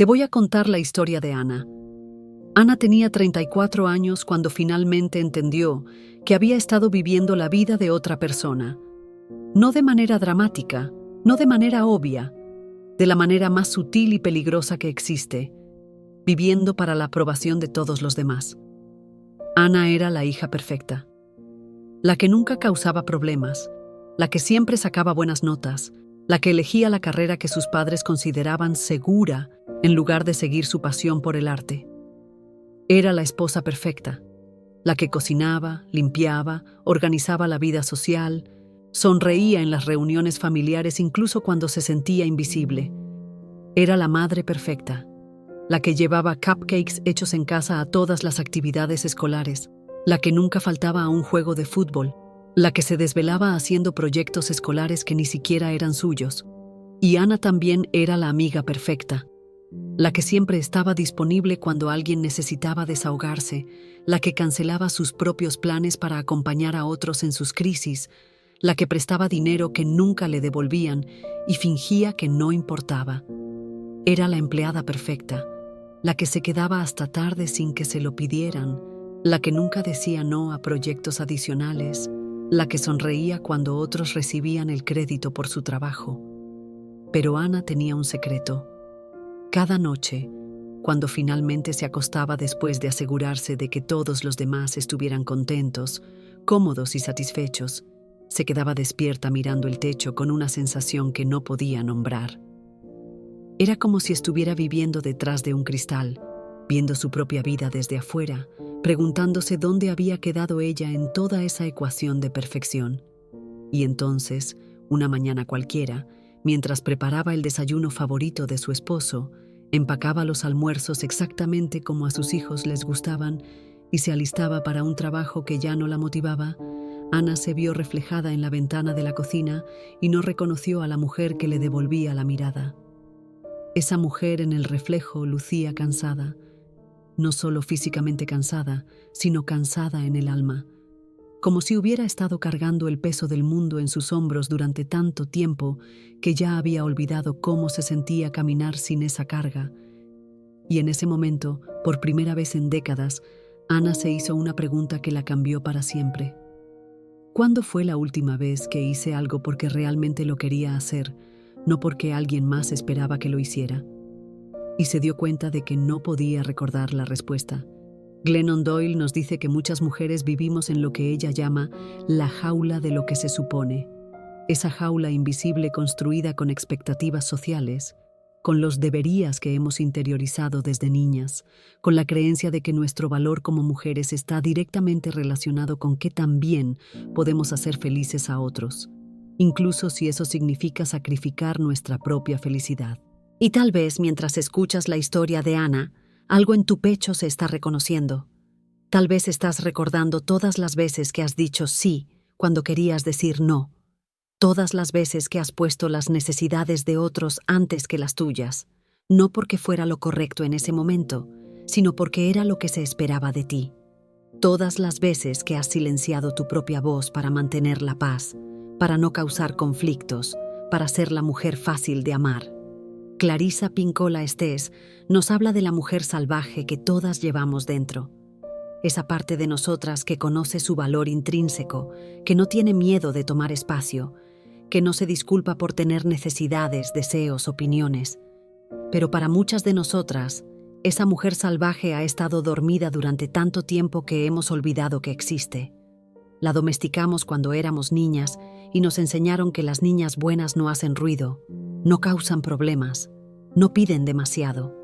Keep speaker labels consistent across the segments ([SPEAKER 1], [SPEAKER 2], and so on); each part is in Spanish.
[SPEAKER 1] Te voy a contar la historia de Ana. Ana tenía 34 años cuando finalmente entendió que había estado viviendo la vida de otra persona. No de manera dramática, no de manera obvia, de la manera más sutil y peligrosa que existe, viviendo para la aprobación de todos los demás. Ana era la hija perfecta, la que nunca causaba problemas, la que siempre sacaba buenas notas, la que elegía la carrera que sus padres consideraban segura en lugar de seguir su pasión por el arte. Era la esposa perfecta, la que cocinaba, limpiaba, organizaba la vida social, sonreía en las reuniones familiares incluso cuando se sentía invisible. Era la madre perfecta, la que llevaba cupcakes hechos en casa a todas las actividades escolares, la que nunca faltaba a un juego de fútbol, la que se desvelaba haciendo proyectos escolares que ni siquiera eran suyos. Y Ana también era la amiga perfecta, la que siempre estaba disponible cuando alguien necesitaba desahogarse, la que cancelaba sus propios planes para acompañar a otros en sus crisis, la que prestaba dinero que nunca le devolvían y fingía que no importaba. Era la empleada perfecta, la que se quedaba hasta tarde sin que se lo pidieran, la que nunca decía no a proyectos adicionales, la que sonreía cuando otros recibían el crédito por su trabajo. Pero Ana tenía un secreto. Cada noche, cuando finalmente se acostaba después de asegurarse de que todos los demás estuvieran contentos, cómodos y satisfechos, se quedaba despierta mirando el techo con una sensación que no podía nombrar. Era como si estuviera viviendo detrás de un cristal, viendo su propia vida desde afuera, preguntándose dónde había quedado ella en toda esa ecuación de perfección. Y entonces, una mañana cualquiera, mientras preparaba el desayuno favorito de su esposo, empacaba los almuerzos exactamente como a sus hijos les gustaban y se alistaba para un trabajo que ya no la motivaba, Ana se vio reflejada en la ventana de la cocina y no reconoció a la mujer que le devolvía la mirada. Esa mujer en el reflejo lucía cansada, no solo físicamente cansada, sino cansada en el alma, como si hubiera estado cargando el peso del mundo en sus hombros durante tanto tiempo que ya había olvidado cómo se sentía caminar sin esa carga. Y en ese momento, por primera vez en décadas, Ana se hizo una pregunta que la cambió para siempre. ¿Cuándo fue la última vez que hice algo porque realmente lo quería hacer, no porque alguien más esperaba que lo hiciera? Y se dio cuenta de que no podía recordar la respuesta. Glennon Doyle nos dice que muchas mujeres vivimos en lo que ella llama la jaula de lo que se supone. Esa jaula invisible construida con expectativas sociales, con los deberías que hemos interiorizado desde niñas, con la creencia de que nuestro valor como mujeres está directamente relacionado con qué tan bien podemos hacer felices a otros, incluso si eso significa sacrificar nuestra propia felicidad. Y tal vez mientras escuchas la historia de Ana, algo en tu pecho se está reconociendo. Tal vez estás recordando todas las veces que has dicho sí cuando querías decir no. Todas las veces que has puesto las necesidades de otros antes que las tuyas. No porque fuera lo correcto en ese momento, sino porque era lo que se esperaba de ti. Todas las veces que has silenciado tu propia voz para mantener la paz, para no causar conflictos, para ser la mujer fácil de amar. Clarissa Pinkola Estés nos habla de la mujer salvaje que todas llevamos dentro. Esa parte de nosotras que conoce su valor intrínseco, que no tiene miedo de tomar espacio, que no se disculpa por tener necesidades, deseos, opiniones. Pero para muchas de nosotras, esa mujer salvaje ha estado dormida durante tanto tiempo que hemos olvidado que existe. La domesticamos cuando éramos niñas y nos enseñaron que las niñas buenas no hacen ruido, no causan problemas, no piden demasiado.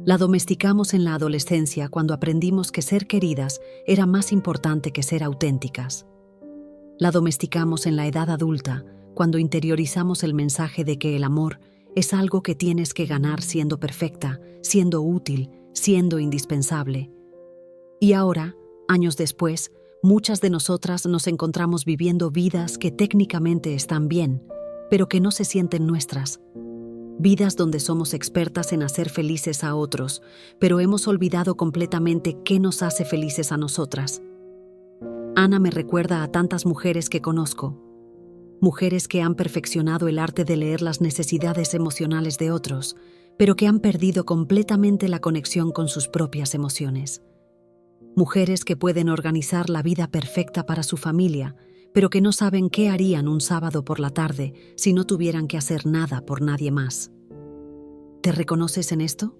[SPEAKER 1] La domesticamos en la adolescencia cuando aprendimos que ser queridas era más importante que ser auténticas. La domesticamos en la edad adulta cuando interiorizamos el mensaje de que el amor es algo que tienes que ganar siendo perfecta, siendo útil, siendo indispensable. Y ahora, años después, muchas de nosotras nos encontramos viviendo vidas que técnicamente están bien, pero que no se sienten nuestras. Vidas donde somos expertas en hacer felices a otros, pero hemos olvidado completamente qué nos hace felices a nosotras. Ana me recuerda a tantas mujeres que conozco, mujeres que han perfeccionado el arte de leer las necesidades emocionales de otros, pero que han perdido completamente la conexión con sus propias emociones. Mujeres que pueden organizar la vida perfecta para su familia, pero que no saben qué harían un sábado por la tarde si no tuvieran que hacer nada por nadie más. ¿Te reconoces en esto?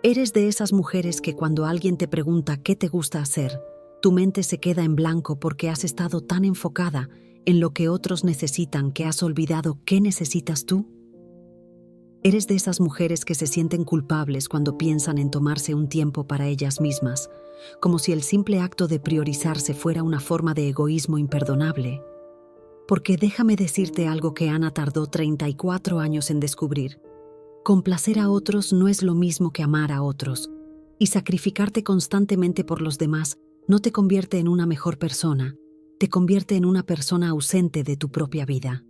[SPEAKER 1] ¿Eres de esas mujeres que cuando alguien te pregunta qué te gusta hacer, tu mente se queda en blanco porque has estado tan enfocada en lo que otros necesitan que has olvidado qué necesitas tú? ¿Eres de esas mujeres que se sienten culpables cuando piensan en tomarse un tiempo para ellas mismas, como si el simple acto de priorizarse fuera una forma de egoísmo imperdonable? Porque déjame decirte algo que Ana tardó 34 años en descubrir. Complacer a otros no es lo mismo que amar a otros, y sacrificarte constantemente por los demás no te convierte en una mejor persona, te convierte en una persona ausente de tu propia vida.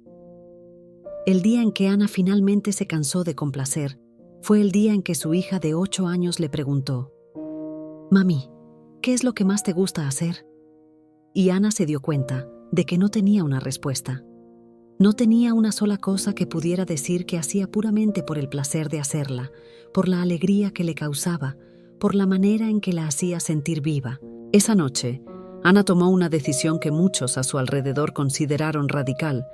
[SPEAKER 1] El día en que Ana finalmente se cansó de complacer fue el día en que su hija de 8 años le preguntó: «Mami, ¿qué es lo que más te gusta hacer?». Y Ana se dio cuenta de que no tenía una respuesta. No tenía una sola cosa que pudiera decir que hacía puramente por el placer de hacerla, por la alegría que le causaba, por la manera en que la hacía sentir viva. Esa noche, Ana tomó una decisión que muchos a su alrededor consideraron radical,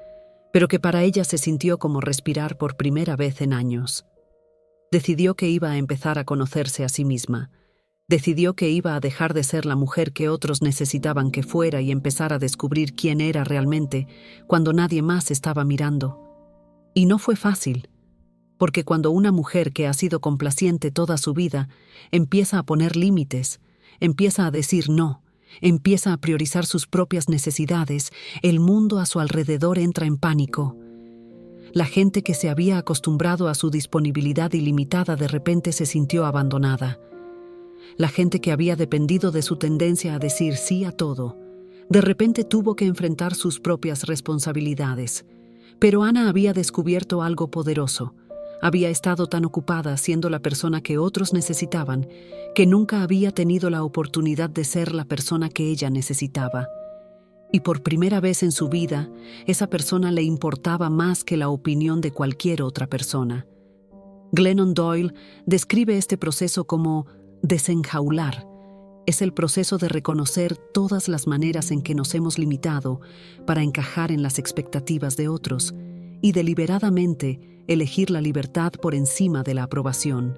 [SPEAKER 1] pero que para ella se sintió como respirar por primera vez en años. Decidió que iba a empezar a conocerse a sí misma. Decidió que iba a dejar de ser la mujer que otros necesitaban que fuera y empezar a descubrir quién era realmente cuando nadie más estaba mirando. Y no fue fácil, porque cuando una mujer que ha sido complaciente toda su vida empieza a poner límites, empieza a decir no, empieza a priorizar sus propias necesidades, el mundo a su alrededor entra en pánico. La gente que se había acostumbrado a su disponibilidad ilimitada de repente se sintió abandonada. La gente que había dependido de su tendencia a decir sí a todo, de repente tuvo que enfrentar sus propias responsabilidades. Pero Ana había descubierto algo poderoso. Había estado tan ocupada siendo la persona que otros necesitaban, que nunca había tenido la oportunidad de ser la persona que ella necesitaba. Y por primera vez en su vida, esa persona le importaba más que la opinión de cualquier otra persona. Glennon Doyle describe este proceso como desenjaular. Es el proceso de reconocer todas las maneras en que nos hemos limitado para encajar en las expectativas de otros y deliberadamente elegir la libertad por encima de la aprobación.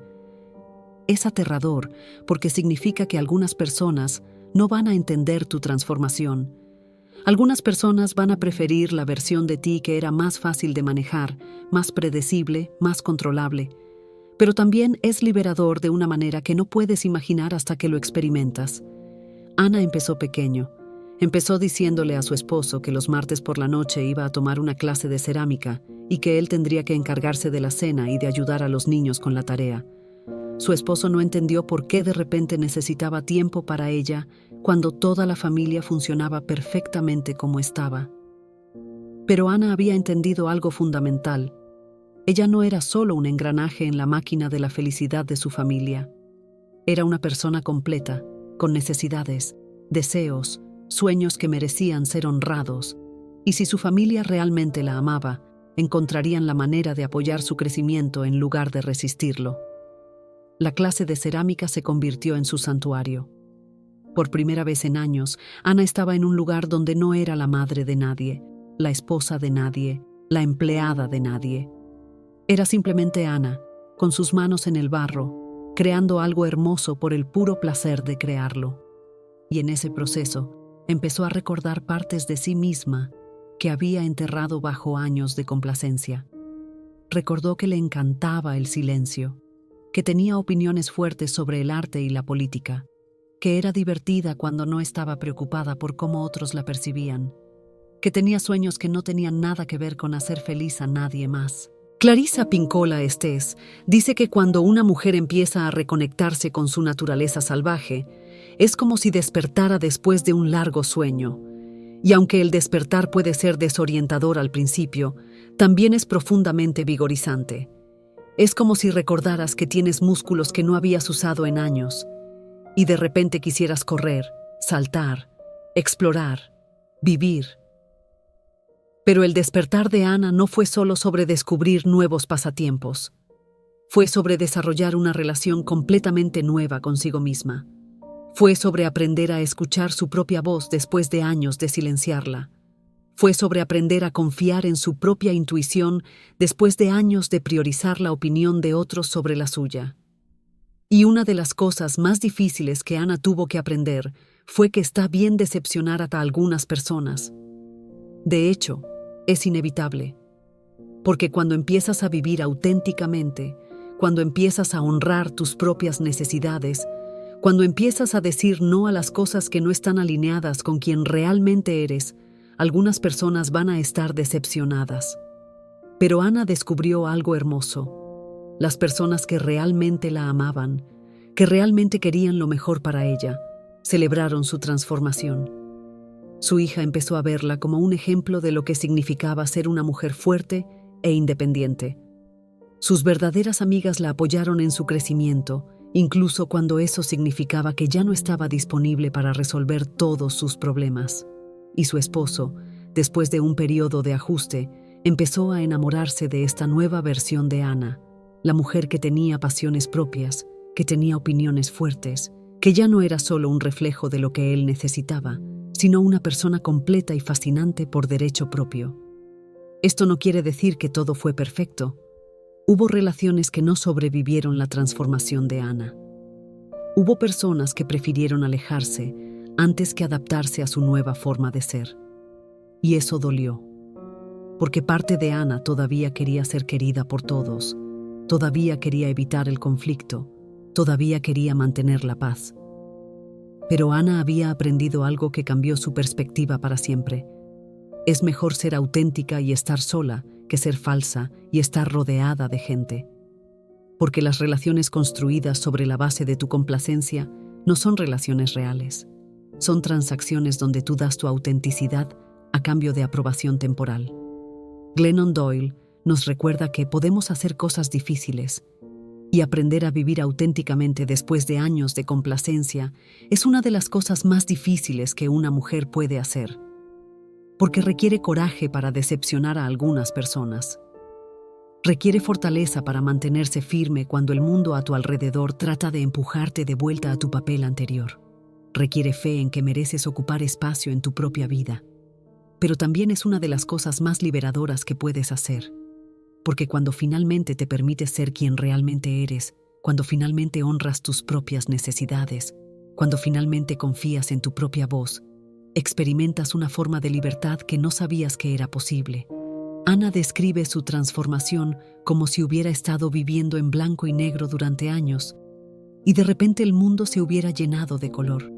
[SPEAKER 1] Es aterrador porque significa que algunas personas no van a entender tu transformación. Algunas personas van a preferir la versión de ti que era más fácil de manejar, más predecible, más controlable. Pero también es liberador de una manera que no puedes imaginar hasta que lo experimentas. Ana empezó pequeño. Empezó diciéndole a su esposo que los martes por la noche iba a tomar una clase de cerámica y que él tendría que encargarse de la cena y de ayudar a los niños con la tarea. Su esposo no entendió por qué de repente necesitaba tiempo para ella cuando toda la familia funcionaba perfectamente como estaba. Pero Ana había entendido algo fundamental. Ella no era solo un engranaje en la máquina de la felicidad de su familia. Era una persona completa, con necesidades, deseos, sueños que merecían ser honrados. Y si su familia realmente la amaba, encontrarían la manera de apoyar su crecimiento en lugar de resistirlo. La clase de cerámica se convirtió en su santuario. Por primera vez en años, Ana estaba en un lugar donde no era la madre de nadie, la esposa de nadie, la empleada de nadie. Era simplemente Ana, con sus manos en el barro, creando algo hermoso por el puro placer de crearlo. Y en ese proceso, empezó a recordar partes de sí misma que había enterrado bajo años de complacencia. Recordó que le encantaba el silencio, que tenía opiniones fuertes sobre el arte y la política, que era divertida cuando no estaba preocupada por cómo otros la percibían, que tenía sueños que no tenían nada que ver con hacer feliz a nadie más. Clarissa Pinkola Estés dice que cuando una mujer empieza a reconectarse con su naturaleza salvaje, es como si despertara después de un largo sueño. Y aunque el despertar puede ser desorientador al principio, también es profundamente vigorizante. Es como si recordaras que tienes músculos que no habías usado en años, y de repente quisieras correr, saltar, explorar, vivir. Pero el despertar de Ana no fue solo sobre descubrir nuevos pasatiempos. Fue sobre desarrollar una relación completamente nueva consigo misma. Fue sobre aprender a escuchar su propia voz después de años de silenciarla. Fue sobre aprender a confiar en su propia intuición después de años de priorizar la opinión de otros sobre la suya. Y una de las cosas más difíciles que Ana tuvo que aprender fue que está bien decepcionar a algunas personas. De hecho, es inevitable. Porque cuando empiezas a vivir auténticamente, cuando empiezas a honrar tus propias necesidades, cuando empiezas a decir no a las cosas que no están alineadas con quien realmente eres, algunas personas van a estar decepcionadas. Pero Ana descubrió algo hermoso. Las personas que realmente la amaban, que realmente querían lo mejor para ella, celebraron su transformación. Su hija empezó a verla como un ejemplo de lo que significaba ser una mujer fuerte e independiente. Sus verdaderas amigas la apoyaron en su crecimiento, incluso cuando eso significaba que ya no estaba disponible para resolver todos sus problemas. Y su esposo, después de un periodo de ajuste, empezó a enamorarse de esta nueva versión de Ana, la mujer que tenía pasiones propias, que tenía opiniones fuertes, que ya no era solo un reflejo de lo que él necesitaba, sino una persona completa y fascinante por derecho propio. Esto no quiere decir que todo fue perfecto. Hubo relaciones que no sobrevivieron la transformación de Ana. Hubo personas que prefirieron alejarse antes que adaptarse a su nueva forma de ser. Y eso dolió, porque parte de Ana todavía quería ser querida por todos, todavía quería evitar el conflicto, todavía quería mantener la paz. Pero Ana había aprendido algo que cambió su perspectiva para siempre. Es mejor ser auténtica y estar sola que ser falsa y estar rodeada de gente. Porque las relaciones construidas sobre la base de tu complacencia no son relaciones reales. Son transacciones donde tú das tu autenticidad a cambio de aprobación temporal. Glennon Doyle nos recuerda que podemos hacer cosas difíciles y aprender a vivir auténticamente después de años de complacencia es una de las cosas más difíciles que una mujer puede hacer, porque requiere coraje para decepcionar a algunas personas. Requiere fortaleza para mantenerse firme cuando el mundo a tu alrededor trata de empujarte de vuelta a tu papel anterior. Requiere fe en que mereces ocupar espacio en tu propia vida. Pero también es una de las cosas más liberadoras que puedes hacer. Porque cuando finalmente te permites ser quien realmente eres, cuando finalmente honras tus propias necesidades, cuando finalmente confías en tu propia voz, experimentas una forma de libertad que no sabías que era posible. Ana describe su transformación como si hubiera estado viviendo en blanco y negro durante años, y de repente el mundo se hubiera llenado de color.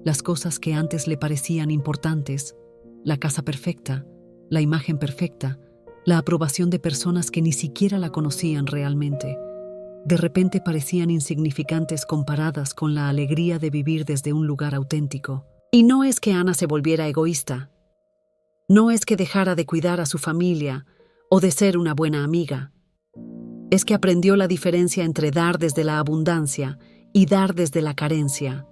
[SPEAKER 1] Las cosas que antes le parecían importantes, la casa perfecta, la imagen perfecta, la aprobación de personas que ni siquiera la conocían realmente, de repente parecían insignificantes comparadas con la alegría de vivir desde un lugar auténtico. Y no es que Ana se volviera egoísta. No es que dejara de cuidar a su familia o de ser una buena amiga. Es que aprendió la diferencia entre dar desde la abundancia y dar desde la carencia.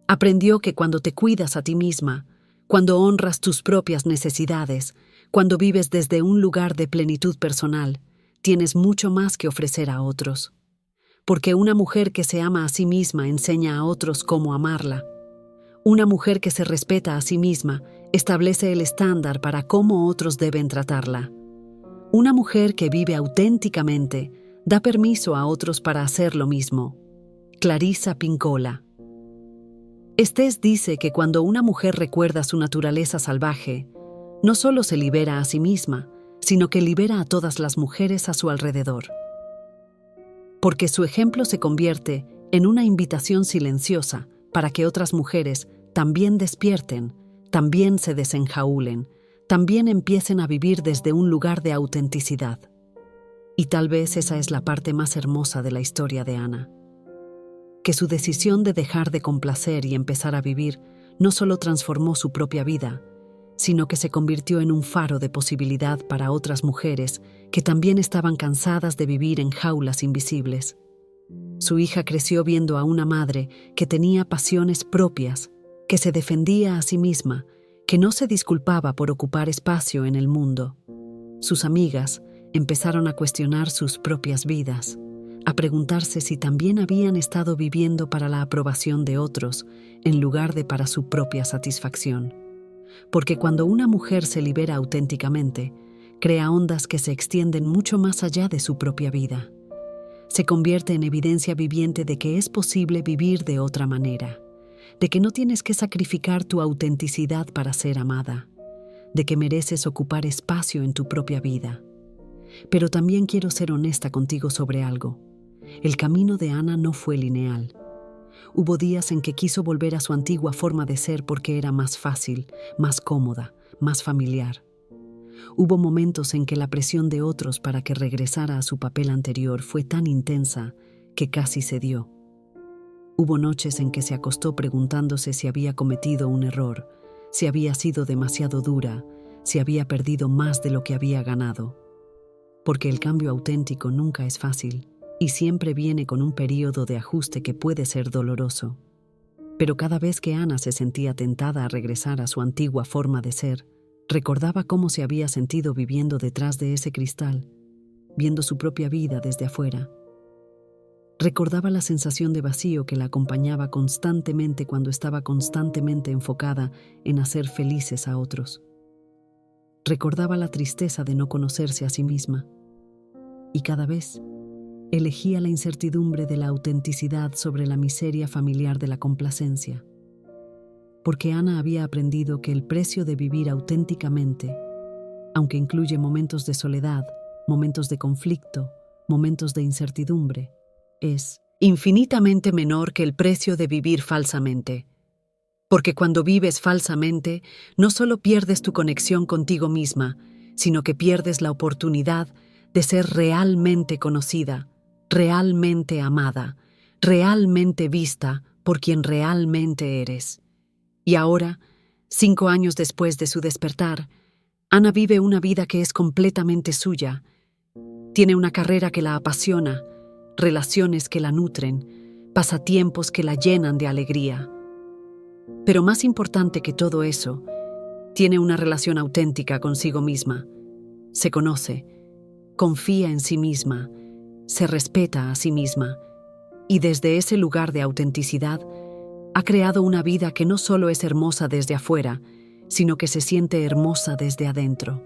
[SPEAKER 1] Aprendió que cuando te cuidas a ti misma, cuando honras tus propias necesidades, cuando vives desde un lugar de plenitud personal, tienes mucho más que ofrecer a otros. Porque una mujer que se ama a sí misma enseña a otros cómo amarla. Una mujer que se respeta a sí misma establece el estándar para cómo otros deben tratarla. Una mujer que vive auténticamente da permiso a otros para hacer lo mismo. Clarissa Pinkola. Estés dice que cuando una mujer recuerda su naturaleza salvaje, no solo se libera a sí misma, sino que libera a todas las mujeres a su alrededor. Porque su ejemplo se convierte en una invitación silenciosa para que otras mujeres también despierten, también se desenjaulen, también empiecen a vivir desde un lugar de autenticidad. Y tal vez esa es la parte más hermosa de la historia de Ana. Que su decisión de dejar de complacer y empezar a vivir no solo transformó su propia vida, sino que se convirtió en un faro de posibilidad para otras mujeres que también estaban cansadas de vivir en jaulas invisibles. Su hija creció viendo a una madre que tenía pasiones propias, que se defendía a sí misma, que no se disculpaba por ocupar espacio en el mundo. Sus amigas, empezaron a cuestionar sus propias vidas, a preguntarse si también habían estado viviendo para la aprobación de otros en lugar de para su propia satisfacción. Porque cuando una mujer se libera auténticamente, crea ondas que se extienden mucho más allá de su propia vida. Se convierte en evidencia viviente de que es posible vivir de otra manera, de que no tienes que sacrificar tu autenticidad para ser amada, de que mereces ocupar espacio en tu propia vida. Pero también quiero ser honesta contigo sobre algo. El camino de Ana no fue lineal. Hubo días en que quiso volver a su antigua forma de ser porque era más fácil, más cómoda, más familiar. Hubo momentos en que la presión de otros para que regresara a su papel anterior fue tan intensa que casi cedió. Hubo noches en que se acostó preguntándose si había cometido un error, si había sido demasiado dura, si había perdido más de lo que había ganado. Porque el cambio auténtico nunca es fácil y siempre viene con un período de ajuste que puede ser doloroso. Pero cada vez que Ana se sentía tentada a regresar a su antigua forma de ser, recordaba cómo se había sentido viviendo detrás de ese cristal, viendo su propia vida desde afuera. Recordaba la sensación de vacío que la acompañaba constantemente cuando estaba constantemente enfocada en hacer felices a otros. Recordaba la tristeza de no conocerse a sí misma. Y cada vez elegía la incertidumbre de la autenticidad sobre la miseria familiar de la complacencia. Porque Ana había aprendido que el precio de vivir auténticamente, aunque incluye momentos de soledad, momentos de conflicto, momentos de incertidumbre, es infinitamente menor que el precio de vivir falsamente. Porque cuando vives falsamente, no solo pierdes tu conexión contigo misma, sino que pierdes la oportunidad de ser realmente conocida, realmente amada, realmente vista por quien realmente eres. Y ahora, 5 años después de su despertar, Ana vive una vida que es completamente suya. Tiene una carrera que la apasiona, relaciones que la nutren, pasatiempos que la llenan de alegría. Pero más importante que todo eso, tiene una relación auténtica consigo misma. Se conoce, confía en sí misma, se respeta a sí misma, y desde ese lugar de autenticidad, ha creado una vida que no solo es hermosa desde afuera, sino que se siente hermosa desde adentro.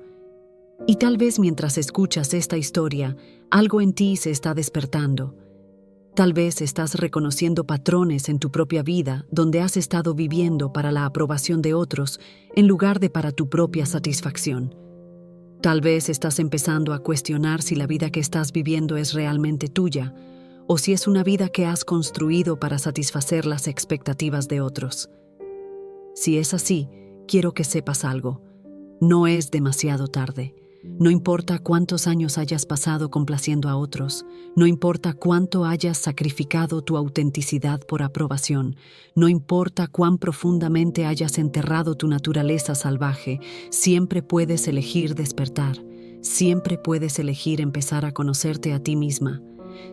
[SPEAKER 1] Y tal vez mientras escuchas esta historia, algo en ti se está despertando. Tal vez estás reconociendo patrones en tu propia vida donde has estado viviendo para la aprobación de otros en lugar de para tu propia satisfacción. Tal vez estás empezando a cuestionar si la vida que estás viviendo es realmente tuya, o si es una vida que has construido para satisfacer las expectativas de otros. Si es así, quiero que sepas algo. No es demasiado tarde. No importa cuántos años hayas pasado complaciendo a otros, no importa cuánto hayas sacrificado tu autenticidad por aprobación, no importa cuán profundamente hayas enterrado tu naturaleza salvaje, siempre puedes elegir despertar, siempre puedes elegir empezar a conocerte a ti misma,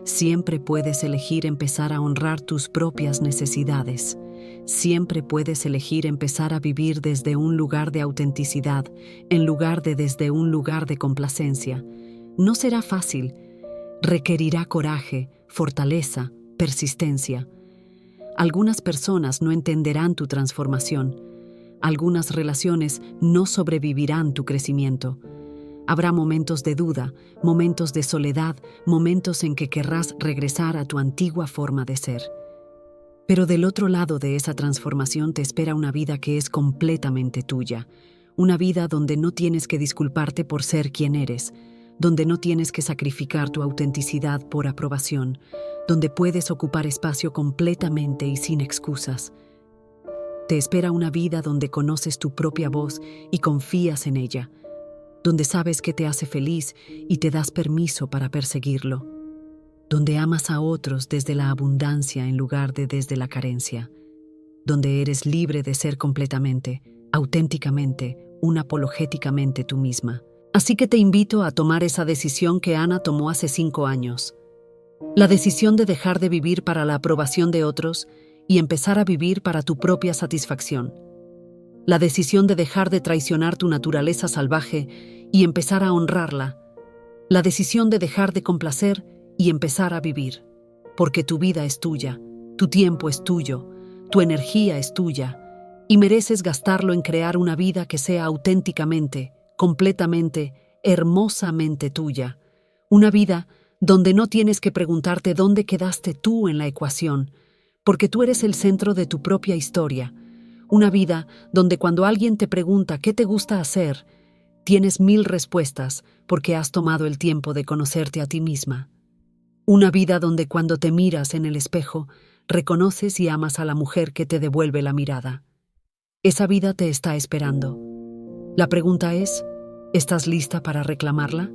[SPEAKER 1] siempre puedes elegir empezar a honrar tus propias necesidades. Siempre puedes elegir empezar a vivir desde un lugar de autenticidad, en lugar de desde un lugar de complacencia. No será fácil. Requerirá coraje, fortaleza, persistencia. Algunas personas no entenderán tu transformación. Algunas relaciones no sobrevivirán tu crecimiento. Habrá momentos de duda, momentos de soledad, momentos en que querrás regresar a tu antigua forma de ser. Pero del otro lado de esa transformación te espera una vida que es completamente tuya, una vida donde no tienes que disculparte por ser quien eres, donde no tienes que sacrificar tu autenticidad por aprobación, donde puedes ocupar espacio completamente y sin excusas. Te espera una vida donde conoces tu propia voz y confías en ella, donde sabes qué te hace feliz y te das permiso para perseguirlo, donde amas a otros desde la abundancia en lugar de desde la carencia, donde eres libre de ser completamente, auténticamente, unapologéticamente tú misma. Así que te invito a tomar esa decisión que Ana tomó hace 5 años. La decisión de dejar de vivir para la aprobación de otros y empezar a vivir para tu propia satisfacción. La decisión de dejar de traicionar tu naturaleza salvaje y empezar a honrarla. La decisión de dejar de complacer y empezar a vivir. Porque tu vida es tuya, tu tiempo es tuyo, tu energía es tuya, y mereces gastarlo en crear una vida que sea auténticamente, completamente, hermosamente tuya. Una vida donde no tienes que preguntarte dónde quedaste tú en la ecuación, porque tú eres el centro de tu propia historia. Una vida donde cuando alguien te pregunta qué te gusta hacer, tienes 1000 respuestas porque has tomado el tiempo de conocerte a ti misma. Una vida donde cuando te miras en el espejo, reconoces y amas a la mujer que te devuelve la mirada. Esa vida te está esperando. La pregunta es, ¿estás lista para reclamarla?